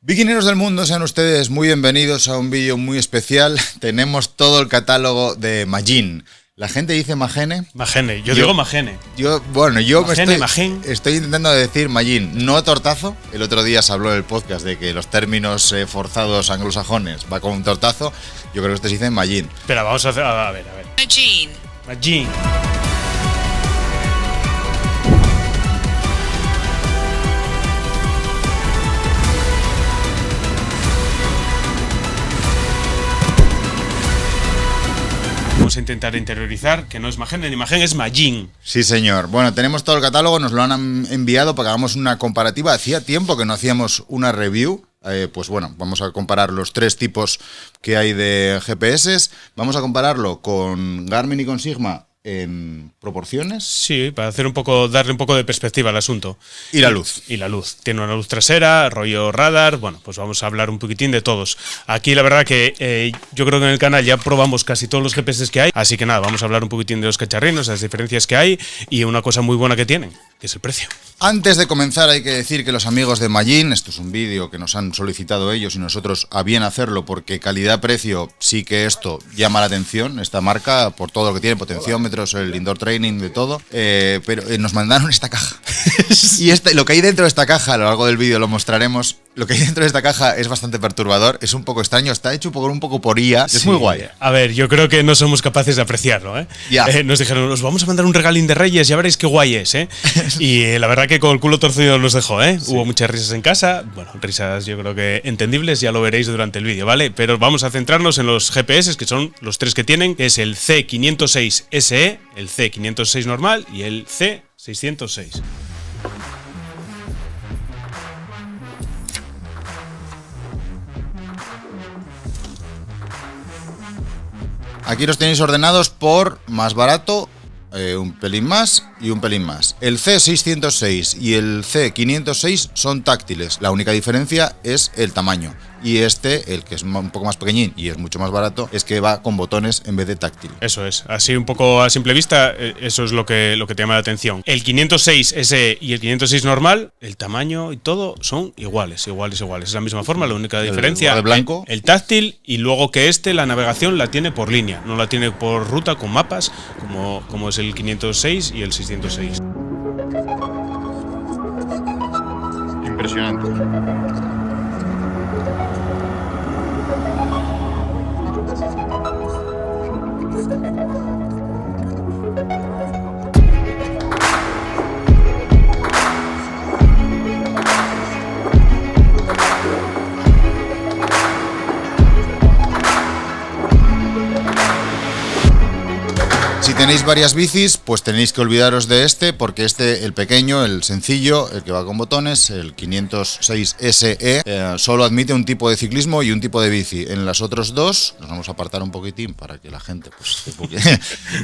Vikineros del mundo, sean ustedes muy bienvenidos a un vídeo muy especial. Tenemos todo el catálogo de Magin. La gente dice Magene. Magene, yo digo Magene. Yo estoy intentando decir Magin, no tortazo. El otro día se habló en el podcast de que los términos forzados anglosajones va con un tortazo. Yo creo que ustedes dicen Magin. Espera, vamos a hacer, a ver. Magin. Magin. Vamos a intentar interiorizar que no es Magene ni Magin, es Magin. Sí, señor. Bueno, tenemos todo el catálogo, nos lo han enviado para que hagamos una comparativa. Hacía tiempo que no hacíamos una review. Pues bueno, vamos a comparar los tres tipos que hay de GPS. Vamos a compararlo con Garmin y con Sigma en proporciones. Sí, para hacer darle un poco de perspectiva al asunto. Y la luz. Y la luz. Tiene una luz trasera, rollo radar. Bueno, pues vamos a hablar un poquitín de todos. Aquí la verdad que yo creo que en el canal ya probamos casi todos los GPS que hay. Así que nada, vamos a hablar un poquitín de los cacharrinos, las diferencias que hay y una cosa muy buena que tienen, que es el precio. Antes de comenzar hay que decir que los amigos de Magin, esto es un vídeo que nos han solicitado ellos y nosotros a bien hacerlo porque calidad-precio sí que esto llama la atención, esta marca, por todo lo que tiene, potenciómetros, el indoor training, de todo, pero nos mandaron esta caja. Y lo que hay dentro de esta caja, a lo largo del vídeo lo mostraremos, lo que hay dentro de esta caja es bastante perturbador, es un poco extraño, está hecho un poco por IA, sí, es muy guay. A ver, yo creo que no somos capaces de apreciarlo, ¿eh? Nos dijeron, os vamos a mandar un regalín de Reyes, ya veréis qué guay es, ¿eh? Y la verdad que con el culo torcido los dejó, ¿eh? Sí. Hubo muchas risas en casa, bueno, risas yo creo que entendibles, ya lo veréis durante el vídeo, ¿vale? Pero vamos a centrarnos en los GPS, que son los tres que tienen, que es el C506 SE, el C506 normal y el C606. Aquí los tenéis ordenados por más barato, un pelín más y un pelín más. El C606 y el C506 son táctiles, la única diferencia es el tamaño. Y el que es un poco más pequeñín y es mucho más barato, es que va con botones en vez de táctil. Eso es, así un poco a simple vista, eso es lo que te llama la atención. El 506 SE y el 506 normal, el tamaño y todo son iguales. Es la misma forma, la única diferencia, el blanco. El táctil, y luego que la navegación la tiene por línea, no la tiene por ruta con mapas, como es el 506 y el 606. Impresionante. Si tenéis varias bicis, pues tenéis que olvidaros de porque el pequeño, el sencillo, el que va con botones, el 506 SE, solo admite un tipo de ciclismo y un tipo de bici. En las otros dos, nos vamos a apartar un poquitín para que la gente,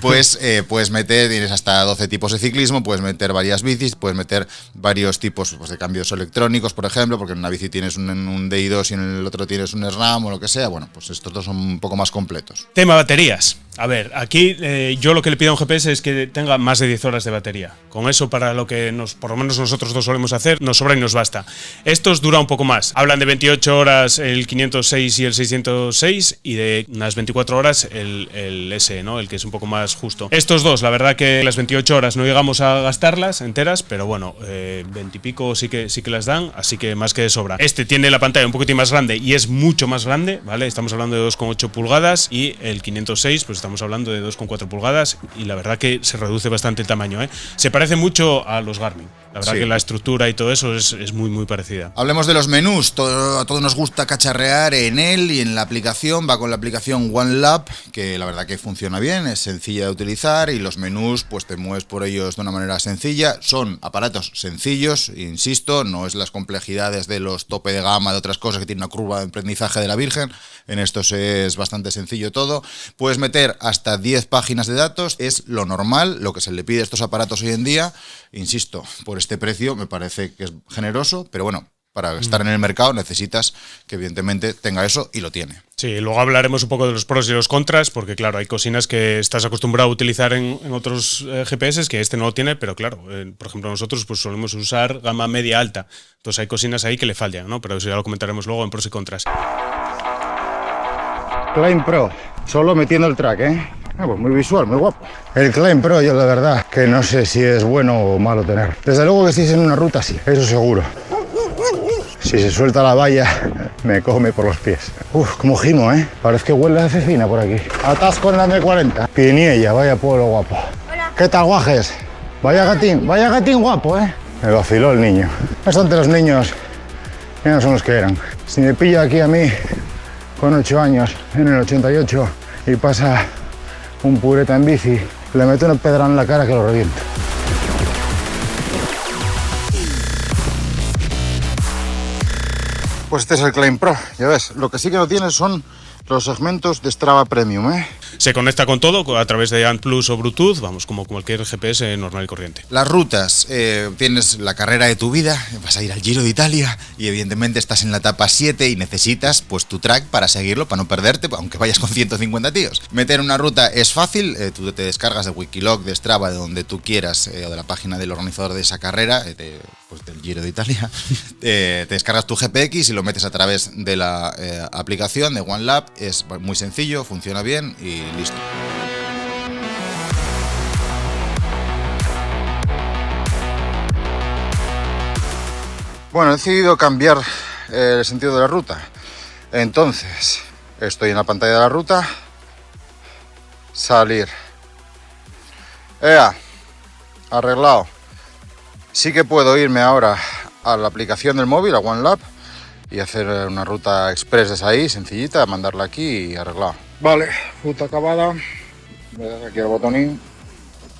puedes meter, tienes hasta 12 tipos de ciclismo, puedes meter varias bicis, puedes meter varios tipos de cambios electrónicos, por ejemplo, porque en una bici tienes un DI2 y en el otro tienes un SRAM o lo que sea. Bueno, pues estos dos son un poco más completos. Tema baterías. A ver, aquí yo lo que le pido a un GPS es que tenga más de 10 horas de batería. Con eso, para lo que por lo menos nosotros dos solemos hacer, nos sobra y nos basta. Estos duran un poco más. Hablan de 28 horas el 506 y el 606 y de unas 24 horas el S, ¿no? El que es un poco más justo. Estos dos, la verdad que las 28 horas no llegamos a gastarlas enteras, pero bueno, 20 y pico sí que las dan, así que más que de sobra. Este tiene la pantalla un poquitín más grande y es mucho más grande, ¿vale? Estamos hablando de 2,8 pulgadas y el 506, pues estamos hablando de 2,4 pulgadas y la verdad que se reduce bastante el tamaño, ¿eh? Se parece mucho a los Garmin. La verdad que la estructura y todo eso es muy muy parecida. Hablemos de los menús. A todos nos gusta cacharrear en él y en la aplicación. Va con la aplicación OneLab, que la verdad que funciona bien, es sencilla de utilizar y los menús pues te mueves por ellos de una manera sencilla. Son aparatos sencillos, insisto, no es las complejidades de los tope de gama de otras cosas que tienen una curva de aprendizaje de la Virgen. En estos es bastante sencillo todo. Puedes meter hasta 10 páginas de datos, es lo normal, lo que se le pide a estos aparatos hoy en día. Insisto, por este precio me parece que es generoso, pero bueno, Para estar en el mercado necesitas que evidentemente tenga eso y lo tiene. Sí, luego hablaremos un poco de los pros y los contras, porque claro, hay cocinas que estás acostumbrado a utilizar en otros GPS que este no lo tiene, pero claro, por ejemplo nosotros pues solemos usar gama media alta, entonces hay cocinas ahí que le fallan, ¿no? Pero eso ya lo comentaremos luego en pros y contras. Klein Pro, solo metiendo el track, ¿eh? Pues muy visual, muy guapo. El Klein Pro, yo la verdad que no sé si es bueno o malo tener. Desde luego que estéis en una ruta, sí, eso seguro. Si se suelta la valla, me come por los pies. Uf, como gimo, ¿eh? Parece que huele a cecina por aquí. Atasco en la M40. Piniella, vaya pueblo guapo. Hola. ¿Qué tal, guajes? Vaya gatín guapo, ¿eh? Me vaciló el niño. Bastante los niños ya no son los que eran. Si me pilla aquí a mí, con 8 años, en el 88, y pasa un pureta en bici, le meto una pedra en la cara que lo reviento. Pues este es el Klein Pro, ya ves. Lo que sí que no tiene son los segmentos de Strava Premium, ¿eh? Se conecta con todo a través de ANT Plus o Bluetooth, vamos, como cualquier GPS normal y corriente. Las rutas, tienes la carrera de tu vida, vas a ir al Giro de Italia y evidentemente estás en la etapa 7 y necesitas pues tu track para seguirlo, para no perderte, aunque vayas con 150 tíos. Meter una ruta es fácil, tú te descargas de Wikiloc, de Strava, de donde tú quieras, o de la página del organizador de esa carrera, pues del Giro de Italia, te descargas tu GPX y lo metes a través de la aplicación de OneLab, es muy sencillo, funciona bien y listo. Bueno, he decidido cambiar el sentido de la ruta. Entonces, estoy en la pantalla de la ruta. Salir. ¡Ea! Arreglado. Sí que puedo irme ahora a la aplicación del móvil, a OneLab, y hacer una ruta express desde ahí, sencillita, mandarla aquí y arreglado. Vale, ruta acabada. Le das aquí al botonín.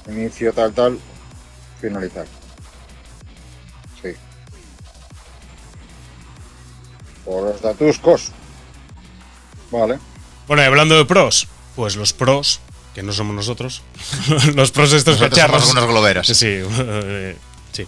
Inicio, tal, finalizar. Sí. Por los datuscos. Vale. Bueno, y hablando de pros, pues los pros, que no somos nosotros, los pros de estos Nosotros cacharros. somos unos globeros. Sí, sí.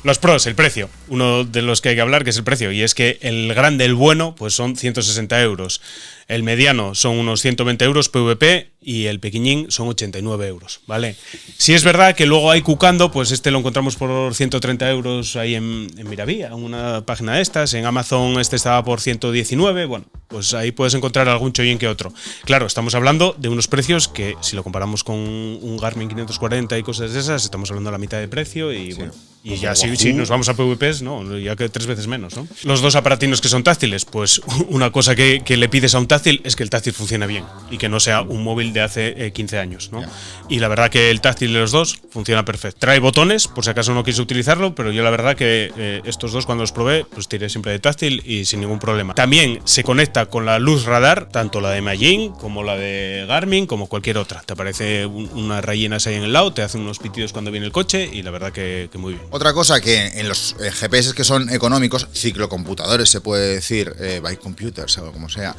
Los pros, el precio. Uno de los que hay que hablar, que es el precio. Y es que el grande, el bueno, pues son 160 euros. El mediano son unos 120 euros PVP y el pequeñín son 89 euros, ¿vale? Si es verdad que luego hay cucando, pues este lo encontramos por 130 euros ahí en Miraví, en una página de estas. En Amazon este estaba por 119, bueno, pues ahí puedes encontrar algún chollín que otro. Claro, estamos hablando de unos precios que, si lo comparamos con un Garmin 540 y cosas de esas, estamos hablando de la mitad de precio y, sí. Bueno, y ya si nos vamos a PVPs, no, ya que 3 veces menos, ¿no? Los dos aparatinos que son táctiles, pues una cosa que le pides a un táctil es que el táctil funcione bien y que no sea un móvil de hace 15 años, ¿no? Yeah. Y la verdad que el táctil de los dos funciona perfecto. Trae botones, por si acaso no quise utilizarlo, pero yo la verdad que estos dos cuando los probé, pues tiré siempre de táctil y sin ningún problema. También se conecta con la luz radar, tanto la de Magin como la de Garmin, como cualquier otra. Te aparece unas rayinas ahí en el lado, te hacen unos pitidos cuando viene el coche y la verdad que muy bien. Otra cosa que en los GPS que son económicos, ciclocomputadores se puede decir, bike computers o como sea,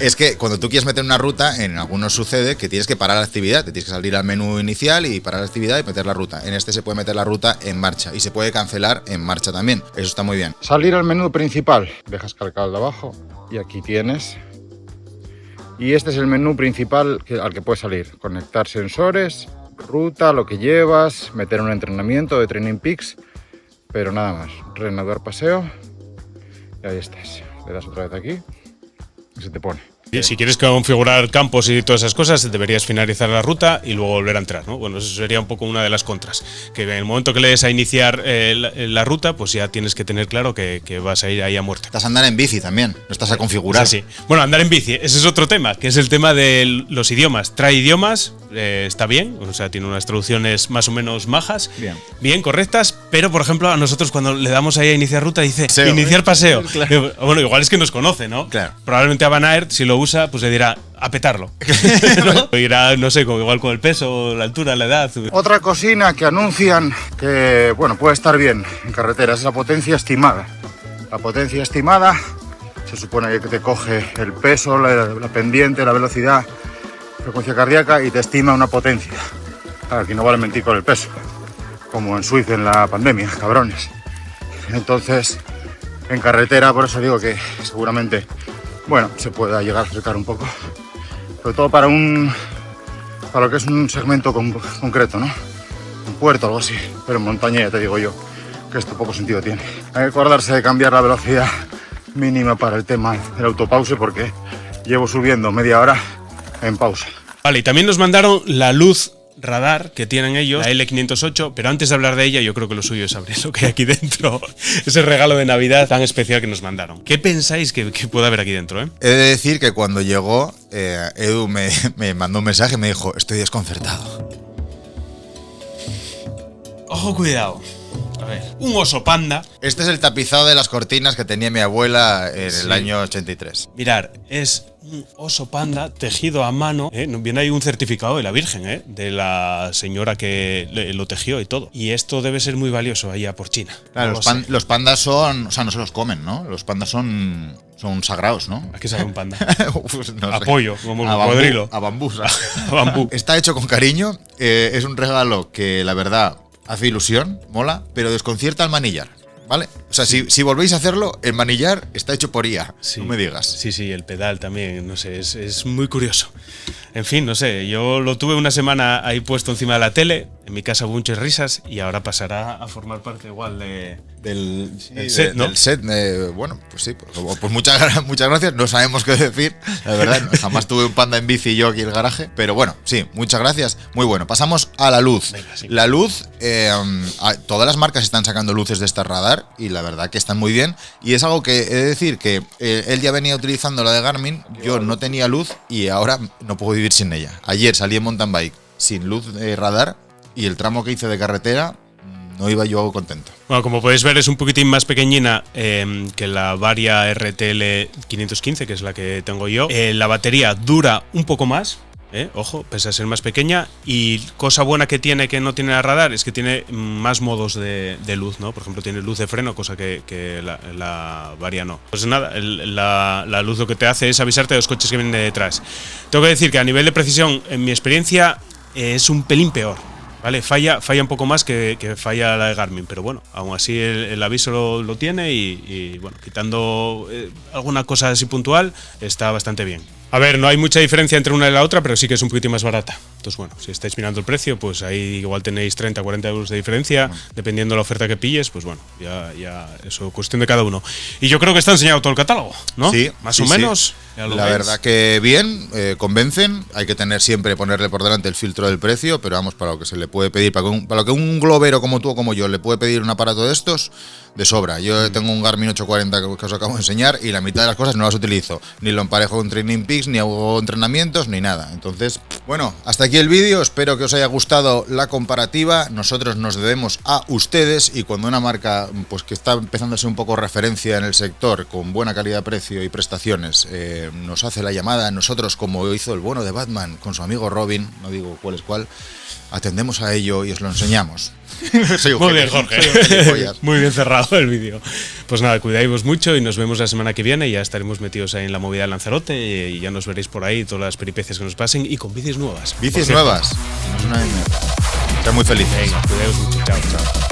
es que cuando tú quieres meter una ruta, en algunos sucede que tienes que parar la actividad, te tienes que salir al menú inicial y parar la actividad y meter la ruta. En este se puede meter la ruta en marcha y se puede cancelar en marcha también. Eso está muy bien. Salir al menú principal, dejas cargar de abajo y aquí tienes. Y este es el menú principal al que puedes salir. Conectar sensores, ruta, lo que llevas, meter un entrenamiento de Training Peaks, pero nada más. Reanudar paseo y ahí estás. Le das otra vez aquí y se te pone. Y si quieres configurar campos y todas esas cosas, deberías finalizar la ruta y luego volver a entrar, ¿no? Bueno, eso sería un poco una de las contras. Que en el momento que le des a iniciar la ruta, pues ya tienes que tener claro que vas a ir ahí a muerte. Estás a andar en bici también, no estás a configurar. Sí. Bueno, andar en bici, ese es otro tema, que es el tema de los idiomas. Trae idiomas, está bien, o sea, tiene unas traducciones más o menos majas, bien correctas, pero por ejemplo a nosotros cuando le damos ahí a iniciar ruta dice paseo, iniciar paseo. Claro. Bueno, igual es que nos conoce, ¿no? Claro. Probablemente a Van Aert, si lo usa, pues le dirá a petarlo. ¿No? Irá, no sé, igual con el peso, la altura, la edad. Otra cocina que anuncian que, bueno, puede estar bien en carreteras es la potencia estimada. La potencia estimada se supone que te coge el peso, la pendiente, la velocidad, frecuencia cardíaca y te estima una potencia. Claro, aquí no vale mentir con el peso. como en Suiza en la pandemia, cabrones. Entonces, en carretera, por eso digo que seguramente, bueno, se pueda llegar a acercar un poco. Sobre todo para lo que es un segmento concreto, ¿no? Un puerto, algo así. Pero en montaña ya te digo yo que esto poco sentido tiene. Hay que acordarse de cambiar la velocidad mínima para el tema del autopause porque llevo subiendo media hora en pausa. Vale, y también nos mandaron la luz radar que tienen ellos, la L508, pero antes de hablar de ella yo creo que lo suyo es abrir lo que hay aquí dentro, ese regalo de Navidad tan especial que nos mandaron. ¿Qué pensáis que puede haber aquí dentro? He de decir que cuando llegó, Edu me mandó un mensaje y me dijo, estoy desconcertado. Ojo, cuidado. A ver, un oso panda. Este es el tapizado de las cortinas que tenía mi abuela en el año 83. Mirar, es un oso panda tejido a mano. Viene ahí un certificado de la Virgen, de la señora que lo tejió y todo. Y esto debe ser muy valioso allá por China. Claro, los pandas son, o sea, no se los comen, ¿no? Los pandas son sagrados, ¿no? ¿A qué sabe un panda? Pues no sé. A pollo, como un A cocodrilo. A bambú. A bambú. Está hecho con cariño, es un regalo que la verdad hace ilusión, mola, pero desconcierta al manillar, ¿vale? O sea, si volvéis a hacerlo, el manillar está hecho por IA, Sí. no me digas. Sí, el pedal también, no sé, es muy curioso. En fin, no sé, yo lo tuve una semana ahí puesto encima de la tele, en mi casa hubo muchas risas y ahora pasará a formar parte igual Del set, ¿no? Del set, bueno, pues sí, pues muchas gracias, no sabemos qué decir, la verdad, jamás tuve un panda en bici yo aquí en el garaje, pero bueno, sí, muchas gracias, muy bueno. Pasamos a la luz. Venga, sí. La luz, todas las marcas están sacando luces de este radar y la verdad que están muy bien, y es algo que he de decir que él ya venía utilizando la de Garmin, yo no tenía luz y ahora no puedo vivir sin ella. Ayer salí en mountain bike sin luz de radar y el tramo que hice de carretera no iba yo contento. Bueno, como podéis ver es un poquitín más pequeñina que la Varia RTL 515, que es la que tengo yo. La batería dura un poco más, ojo, pese a ser más pequeña, y cosa buena que tiene que no tiene la radar es que tiene más modos de luz, ¿no? Por ejemplo, tiene luz de freno, cosa que la Varia no. Pues nada, la luz lo que te hace es avisarte de los coches que vienen de detrás. Tengo que decir que a nivel de precisión, en mi experiencia, es un pelín peor. Vale, falla un poco más que falla la de Garmin, pero bueno, aún así el aviso lo tiene y bueno, quitando alguna cosa así puntual, está bastante bien. A ver, no hay mucha diferencia entre una y la otra, pero sí que es un poquito más barata. Entonces, bueno, si estáis mirando el precio, pues ahí igual tenéis 30, 40 euros de diferencia, dependiendo de la oferta que pilles, pues bueno, ya eso cuestión de cada uno. Y yo creo que está enseñado todo el catálogo, ¿no? Sí, más sí, o menos. sí. Ya lo La veis. verdad que bien, convencen, hay que tener siempre, ponerle por delante el filtro del precio, pero vamos, para lo que se le puede pedir, para lo que un globero como tú o como yo le puede pedir un aparato de estos, de sobra. Yo tengo un Garmin 840 que os acabo de enseñar y la mitad de las cosas no las utilizo, ni lo emparejo con Training Peaks, ni hago entrenamientos, ni nada. Entonces, bueno, hasta aquí el vídeo, espero que os haya gustado la comparativa. Nosotros nos debemos a ustedes y cuando una marca pues que está empezando a ser un poco referencia en el sector, con buena calidad-precio y prestaciones, nos hace la llamada, nosotros, como hizo el bueno de Batman con su amigo Robin, no digo cuál es cuál, atendemos a ello y os lo enseñamos. Muy bien, Jorge. Soy un gilipollas. Muy bien cerrado el vídeo. Pues nada, cuidaos mucho y nos vemos la semana que viene. Ya estaremos metidos ahí en la movida de Lanzarote y ya nos veréis por ahí todas las peripecias que nos pasen y con bicis nuevas. Bicis nuevas. No es una mierda. Sean muy felices. Venga, cuidaos mucho. Chao, chao.